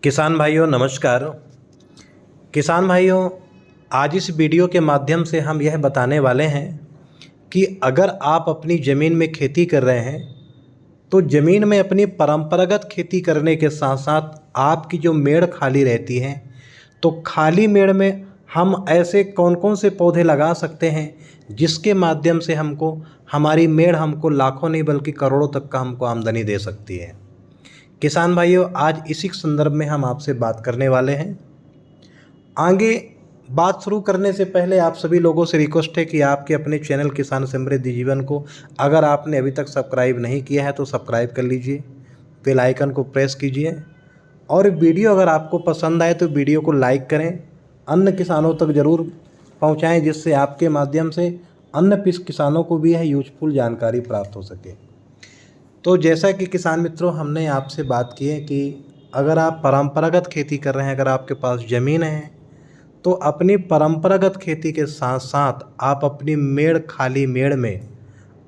किसान भाइयों नमस्कार। किसान भाइयों, आज इस वीडियो के माध्यम से हम यह बताने वाले हैं कि अगर आप अपनी ज़मीन में खेती कर रहे हैं तो ज़मीन में अपनी परंपरागत खेती करने के साथ साथ आपकी जो मेड़ खाली रहती है तो खाली मेड़ में हम ऐसे कौन कौन से पौधे लगा सकते हैं जिसके माध्यम से हमारी मेड़ हमको लाखों नहीं बल्कि करोड़ों तक का हमको आमदनी दे सकती है। किसान भाइयों, आज इसी संदर्भ में हम आपसे बात करने वाले हैं। आगे बात शुरू करने से पहले आप सभी लोगों से रिक्वेस्ट है कि आपके अपने चैनल किसान समृद्धि जीवन को अगर आपने अभी तक सब्सक्राइब नहीं किया है तो सब्सक्राइब कर लीजिए, बेल आइकन को प्रेस कीजिए और वीडियो अगर आपको पसंद आए तो वीडियो को लाइक करें, अन्य किसानों तक ज़रूर पहुँचाएँ जिससे आपके माध्यम से अन्य किसानों को भी यह यूजफुल जानकारी प्राप्त हो सके। तो जैसा कि किसान मित्रों, हमने आपसे बात की है कि अगर आप परंपरागत खेती कर रहे हैं, अगर आपके पास ज़मीन है तो अपनी परंपरागत खेती के साथ साथ आप अपनी खाली मेड़ में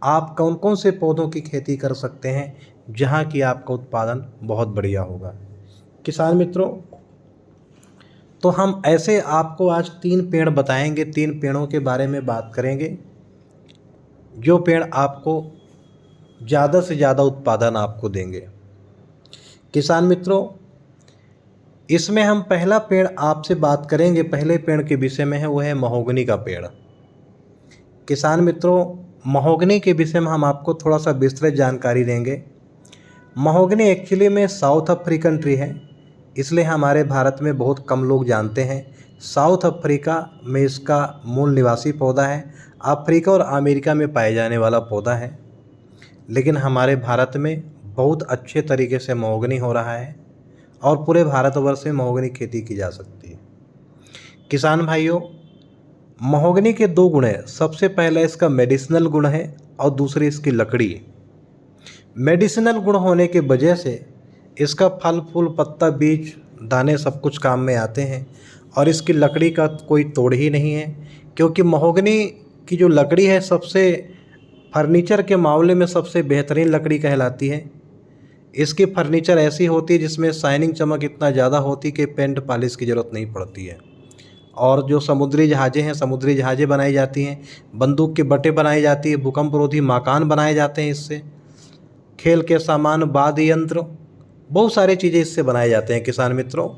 आप कौन कौन से पौधों की खेती कर सकते हैं जहां कि आपका उत्पादन बहुत बढ़िया होगा। किसान मित्रों, तो हम ऐसे आपको आज 3 पेड़ बताएंगे, 3 पेड़ों के बारे में बात करेंगे जो पेड़ आपको ज़्यादा से ज़्यादा उत्पादन आपको देंगे। किसान मित्रों, इसमें हम पहला पेड़ आपसे बात करेंगे, पहले पेड़ के विषय में है, वो है महोगनी का पेड़। किसान मित्रों, महोगनी के विषय में हम आपको थोड़ा सा विस्तृत जानकारी देंगे। महोगनी एक्चुअली में साउथ अफ्रीकन ट्री है, इसलिए हमारे भारत में बहुत कम लोग जानते हैं। साउथ अफ्रीका में इसका मूल निवासी पौधा है, अफ्रीका और अमेरिका में पाए जाने वाला पौधा है, लेकिन हमारे भारत में बहुत अच्छे तरीके से महोगनी हो रहा है और पूरे भारतवर्ष में महोगनी खेती की जा सकती है। किसान भाइयों, महोगनी के 2 गुण हैं। सबसे पहला इसका मेडिसिनल गुण है और दूसरी इसकी लकड़ी। मेडिसिनल गुण होने के वजह से इसका फल फूल पत्ता बीज दाने सब कुछ काम में आते हैं और इसकी लकड़ी का कोई तोड़ ही नहीं है, क्योंकि महोगनी की जो लकड़ी है सबसे फर्नीचर के मामले में सबसे बेहतरीन लकड़ी कहलाती है। इसकी फर्नीचर ऐसी होती है जिसमें शाइनिंग चमक इतना ज़्यादा होती कि पेंट पॉलिश की ज़रूरत नहीं पड़ती है। और जो समुद्री जहाज़ें हैं, समुद्री जहाज़ें बनाई जाती हैं, बंदूक के बटें बनाई जाती है, भूकंप रोधी मकान बनाए जाते हैं इससे, खेल के सामान, वाद्य यंत्र, बहुत सारी चीज़ें इससे बनाए जाते हैं। किसान मित्रों,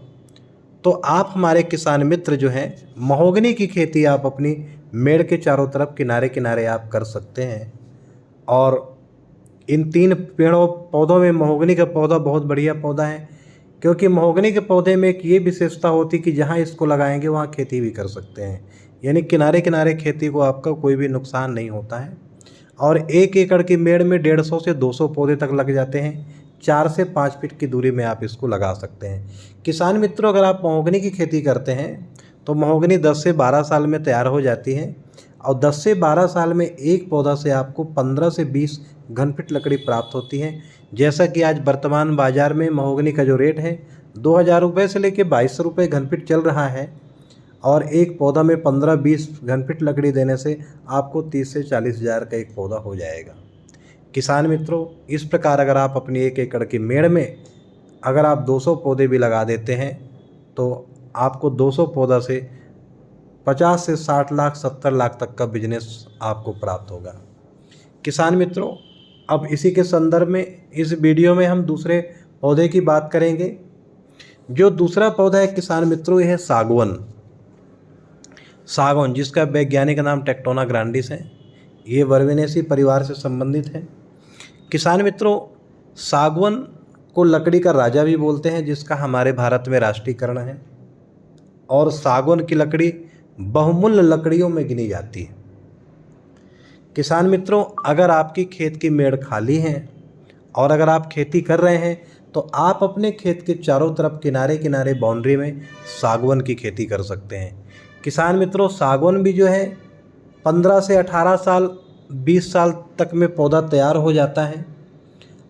तो आप हमारे किसान मित्र जो हैं, महोगनी की खेती आप अपनी मेड़ के चारों तरफ किनारे किनारे आप कर सकते हैं। और इन 3 पौधों में महोगनी का पौधा बहुत बढ़िया पौधा है, क्योंकि महोगनी के पौधे में एक ये विशेषता होती कि जहाँ इसको लगाएंगे वहाँ खेती भी कर सकते हैं, यानी किनारे किनारे खेती को आपका कोई भी नुकसान नहीं होता है। और 1 एकड़ की मेड़ में 150 से 200 पौधे तक लग जाते हैं। 4 से 5 फीट की दूरी में आप इसको लगा सकते हैं। किसान मित्रों, अगर आप महोगनी की खेती करते हैं तो महोगनी 10 से 12 साल में तैयार हो जाती है और 10 से 12 साल में एक पौधा से आपको 15 से 20 घन फीट लकड़ी प्राप्त होती है। जैसा कि आज वर्तमान बाज़ार में महोगनी का जो रेट है 2000 रुपये से लेकर 2200 रुपये घन फीट चल रहा है और एक पौधा में 15-20 घन फीट लकड़ी देने से आपको 30 से 40 हज़ार का एक पौधा हो जाएगा। किसान मित्रों, इस प्रकार अगर आप अपनी 1 एकड़ की मेड़ में अगर आप 200 पौधे भी लगा देते हैं तो आपको 200 पौधा से 50 से 60 लाख 70 लाख तक का बिजनेस आपको प्राप्त होगा। किसान मित्रों, अब इसी के संदर्भ में इस वीडियो में हम दूसरे पौधे की बात करेंगे। जो दूसरा पौधा है किसान मित्रों, यह है सागवन। सागवन, जिसका वैज्ञानिक नाम टेक्टोना ग्रांडिस है, ये वर्बेनेसी परिवार से संबंधित है। किसान मित्रों, सागवन को लकड़ी का राजा भी बोलते हैं, जिसका हमारे भारत में राष्ट्रीयकरण है और सागवन की लकड़ी बहुमूल्य लकड़ियों में गिनी जाती है। किसान मित्रों, अगर आपकी खेत की मेड़ खाली है और अगर आप खेती कर रहे हैं तो आप अपने खेत के चारों तरफ किनारे किनारे बाउंड्री में सागवन की खेती कर सकते हैं। किसान मित्रों, सागवन भी जो है 15 से 18 साल 20 साल तक में पौधा तैयार हो जाता है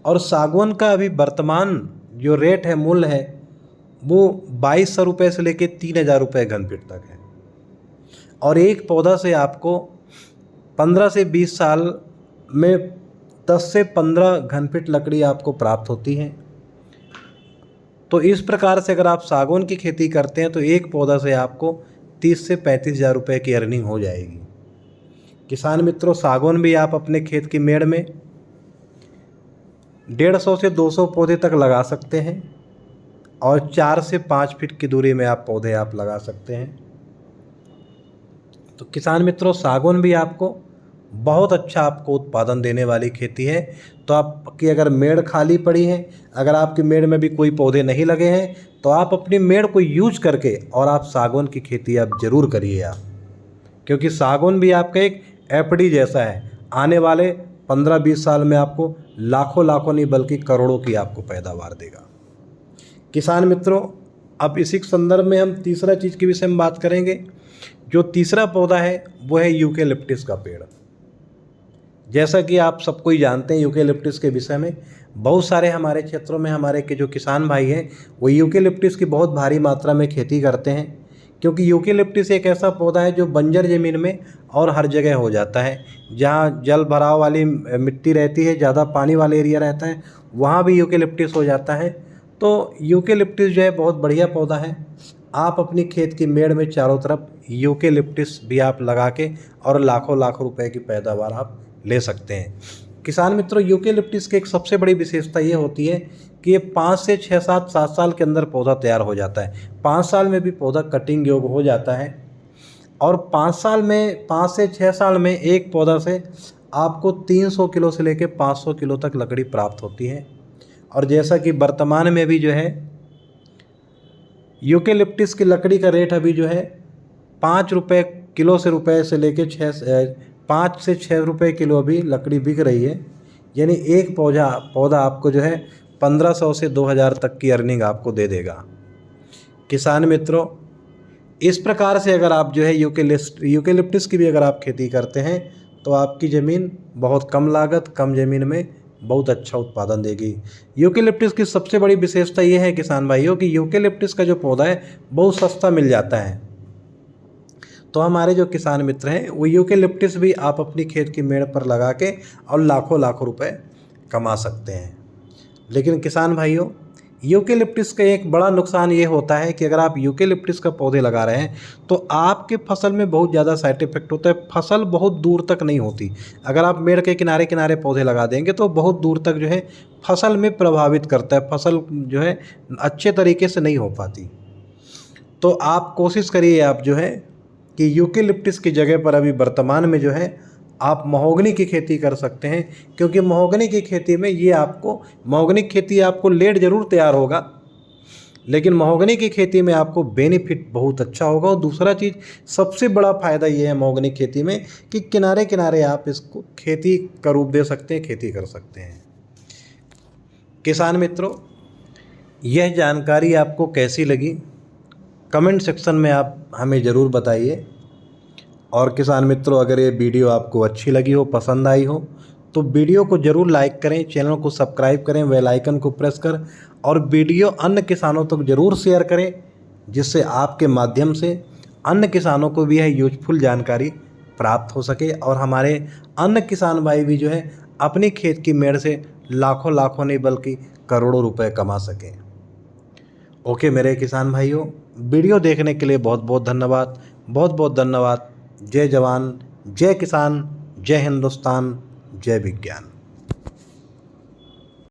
और सागवन का अभी वर्तमान जो रेट है, मूल्य है, वो 2200 रुपये से लेकर 3000 रुपये घन फीट तक है और एक पौधा से आपको 15 से 20 साल में 10 से 15 घन फीट लकड़ी आपको प्राप्त होती है। तो इस प्रकार से अगर आप सागौन की खेती करते हैं तो एक पौधा से आपको 30 से 35 हज़ार रुपये की अर्निंग हो जाएगी। किसान मित्रों, सागौन भी आप अपने खेत की मेड़ में 150 से 200 पौधे तक लगा सकते हैं और 4 से 5 फीट की दूरी में आप पौधे आप लगा सकते हैं। तो किसान मित्रों, सागौन भी आपको बहुत अच्छा आपको उत्पादन देने वाली खेती है। तो आपकी अगर मेड़ खाली पड़ी है, अगर आपकी मेड़ में भी कोई पौधे नहीं लगे हैं, तो आप अपनी मेड़ को यूज करके और आप सागौन की खेती आप ज़रूर करिए आप, क्योंकि सागौन भी आपका एक एफडी जैसा है। आने वाले 15-20 साल में आपको लाखों लाखों नहीं बल्कि करोड़ों की आपको पैदावार देगा। किसान मित्रों, अब इसी संदर्भ में हम तीसरा चीज़ के विषय में बात करेंगे। जो तीसरा पौधा है वो है यूकेलिप्टस का पेड़। जैसा कि आप सबको ही जानते हैं, यूकेलिप्टस के विषय में बहुत सारे हमारे क्षेत्रों में हमारे के जो किसान भाई हैं वो यूकेलिप्टस की बहुत भारी मात्रा में खेती करते हैं, क्योंकि यूकेलिप्टस एक ऐसा पौधा है जो बंजर ज़मीन में और हर जगह हो जाता है। जहाँ जल भराव वाली मिट्टी रहती है, ज़्यादा पानी वाला एरिया रहता है, वहाँ भी यूकेलिप्टस हो जाता है। तो यूकेलिप्टस जो है बहुत बढ़िया पौधा है। आप अपनी खेत की मेड़ में चारों तरफ यूकेलिप्टस भी आप लगा के और लाखों लाखों रुपए की पैदावार आप ले सकते हैं। किसान मित्रों, यूकेलिप्टस की एक सबसे बड़ी विशेषता ये होती है कि ये 5 से 6, 7 साल के अंदर पौधा तैयार हो जाता है। 5 साल में भी पौधा कटिंग योग्य हो जाता है और 5 से 6 साल में एक पौधा से आपको 300 किलो से लेकर 500 किलो तक लकड़ी प्राप्त होती है। और जैसा कि वर्तमान में भी जो है यूकेलिप्टस की लकड़ी का रेट अभी जो है 5 रुपये किलो से लेकर 5 से 6 रुपये किलो अभी लकड़ी बिक रही है। यानी एक पौधा आपको जो है 1500 से 2000 तक की अर्निंग आपको दे देगा। किसान मित्रों, इस प्रकार से अगर आप जो है यूकेलिप्टस की भी अगर आप खेती करते हैं तो आपकी ज़मीन बहुत कम लागत, कम ज़मीन में बहुत अच्छा उत्पादन देगी। यूकेलिप्टस की सबसे बड़ी विशेषता ये है किसान भाइयों कि यूकेलिप्टस का जो पौधा है बहुत सस्ता मिल जाता है। तो हमारे जो किसान मित्र हैं वो यूकेलिप्टस भी आप अपनी खेत की मेड़ पर लगा के और लाखों लाखों रुपए कमा सकते हैं। लेकिन किसान भाइयों, यूकेलिप्टस का एक बड़ा नुकसान ये होता है कि अगर आप यूकेलिप्टस का पौधे लगा रहे हैं तो आपके फसल में बहुत ज़्यादा साइड इफेक्ट होता है। फसल बहुत दूर तक नहीं होती। अगर आप मेड़ के किनारे किनारे पौधे लगा देंगे तो बहुत दूर तक जो है फसल में प्रभावित करता है, फसल जो है अच्छे तरीके से नहीं हो पाती। तो आप कोशिश करिए आप जो है कि यूकेलिप्टस की जगह पर अभी वर्तमान में जो है आप महोगनी की खेती कर सकते हैं, क्योंकि महोगनी की खेती में महोगनी की खेती आपको लेट ज़रूर तैयार होगा, लेकिन महोगनी की खेती में आपको बेनिफिट बहुत अच्छा होगा। और दूसरा चीज़ सबसे बड़ा फ़ायदा ये है महोगनी खेती में कि किनारे किनारे आप इसको खेती का रूप दे सकते हैं, खेती कर सकते हैं। किसान मित्रों, यह जानकारी आपको कैसी लगी कमेंट सेक्शन में आप हमें ज़रूर बताइए। और किसान मित्रों, अगर ये वीडियो आपको अच्छी लगी हो, पसंद आई हो, तो वीडियो को ज़रूर लाइक करें, चैनल को सब्सक्राइब करें, बेल आइकन को प्रेस कर और वीडियो अन्य किसानों तक ज़रूर शेयर करें, जिससे आपके माध्यम से अन्य किसानों को भी यह यूजफुल जानकारी प्राप्त हो सके और हमारे अन्य किसान भाई भी जो है अपनी खेत की मेड़ से लाखों लाखों नहीं बल्कि करोड़ों रुपए कमा सकें। ओके मेरे किसान भाइयों, वीडियो देखने के लिए बहुत बहुत धन्यवाद। जय जवान, जय किसान, जय हिंदुस्तान, जय विज्ञान।